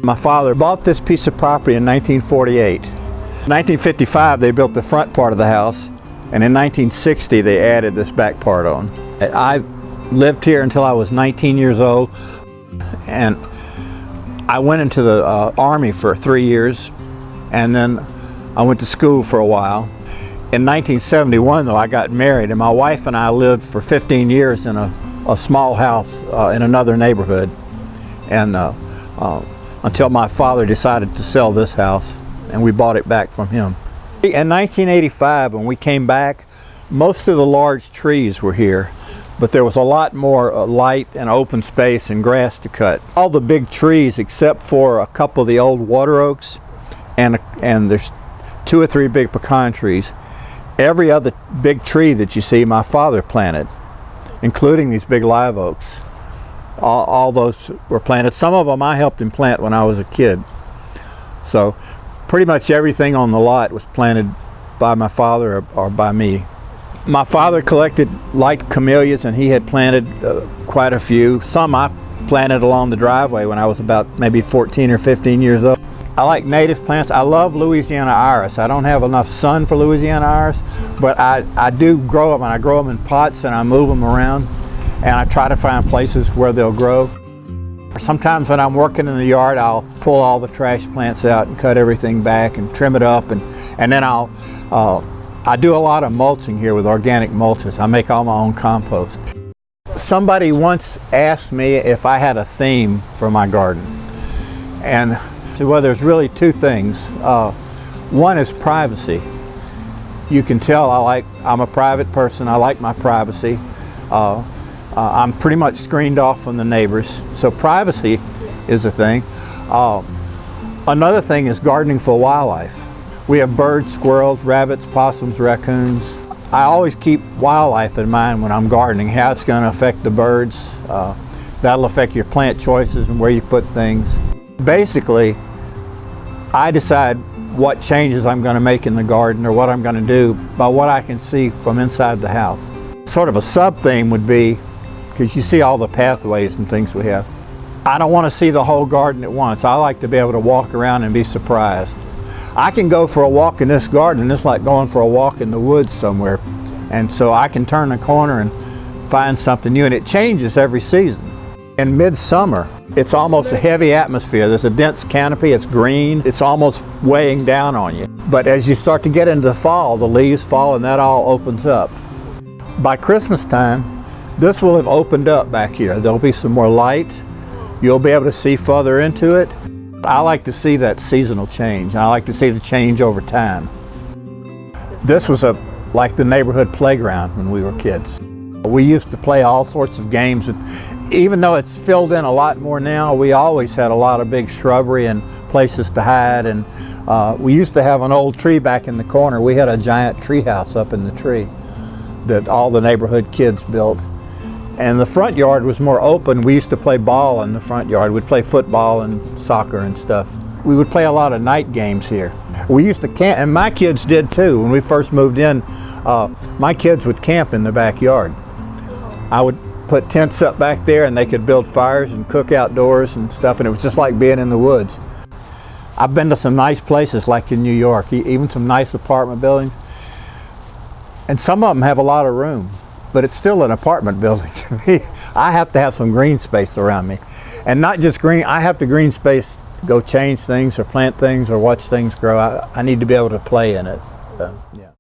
My father bought this piece of property in 1948. In 1955 they built the front part of the house, and in 1960 they added this back part on. I lived here until I was 19 years old, and I went into the Army for 3 years, and then I went to school for a while. In 1971 though, I got married, and my wife and I lived for 15 years in a small house in another neighborhood, and until my father decided to sell this house, and we bought it back from him. In 1985, when we came back, most of the large trees were here, but there was a lot more light and open space and grass to cut. All the big trees, except for a couple of the old water oaks, and there's 2 or 3 big pecan trees. Every other big tree that you see, my father planted, including these big live oaks. All those were planted. Some of them I helped him plant when I was a kid. So pretty much everything on the lot was planted by my father or by me. My father collected light camellias, and he had planted quite a few. Some I planted along the driveway when I was about maybe 14 or 15 years old. I like native plants. I love Louisiana iris. I don't have enough sun for Louisiana iris, but I do grow them, and I grow them in pots, and I move them around, and I try to find places where they'll grow. Sometimes when I'm working in the yard, I'll pull all the trash plants out and cut everything back and trim it up, and then I do a lot of mulching here with organic mulches. I make all my own compost. Somebody once asked me if I had a theme for my garden, and well, there's really 2 things. One is privacy. You can tell I'm a private person. I like my privacy. I'm pretty much screened off from the neighbors, so privacy is a thing. Another thing is gardening for wildlife. We have birds, squirrels, rabbits, possums, raccoons. I always keep wildlife in mind when I'm gardening, how it's going to affect the birds. That'll affect your plant choices and where you put things. Basically, I decide what changes I'm going to make in the garden or what I'm going to do by what I can see from inside the house. Sort of a sub-theme would be, because you see all the pathways and things we have, I don't want to see the whole garden at once. I like to be able to walk around and be surprised. I can go for a walk in this garden, and it's like going for a walk in the woods somewhere. And so I can turn the corner and find something new, and it changes every season. In midsummer, it's almost a heavy atmosphere. There's a dense canopy, it's green, it's almost weighing down on you. But as you start to get into the fall, the leaves fall and that all opens up. By Christmas time, this will have opened up back here. There'll be some more light. You'll be able to see further into it. I like to see that seasonal change. I like to see the change over time. This was like the neighborhood playground when we were kids. We used to play all sorts of games, and even though it's filled in a lot more now, we always had a lot of big shrubbery and places to hide. And we used to have an old tree back in the corner. We had a giant tree house up in the tree that all the neighborhood kids built. And the front yard was more open. We used to play ball in the front yard. We'd play football and soccer and stuff. We would play a lot of night games here. We used to camp, and my kids did too. When we first moved in, my kids would camp in the backyard. I would put tents up back there, and they could build fires and cook outdoors and stuff, and it was just like being in the woods. I've been to some nice places like in New York, even some nice apartment buildings, and some of them have a lot of room, but it's still an apartment building to me. I have to have some green space around me, and not just green. I have to green space to go change things or plant things or watch things grow. I need to be able to play in it. So, yeah.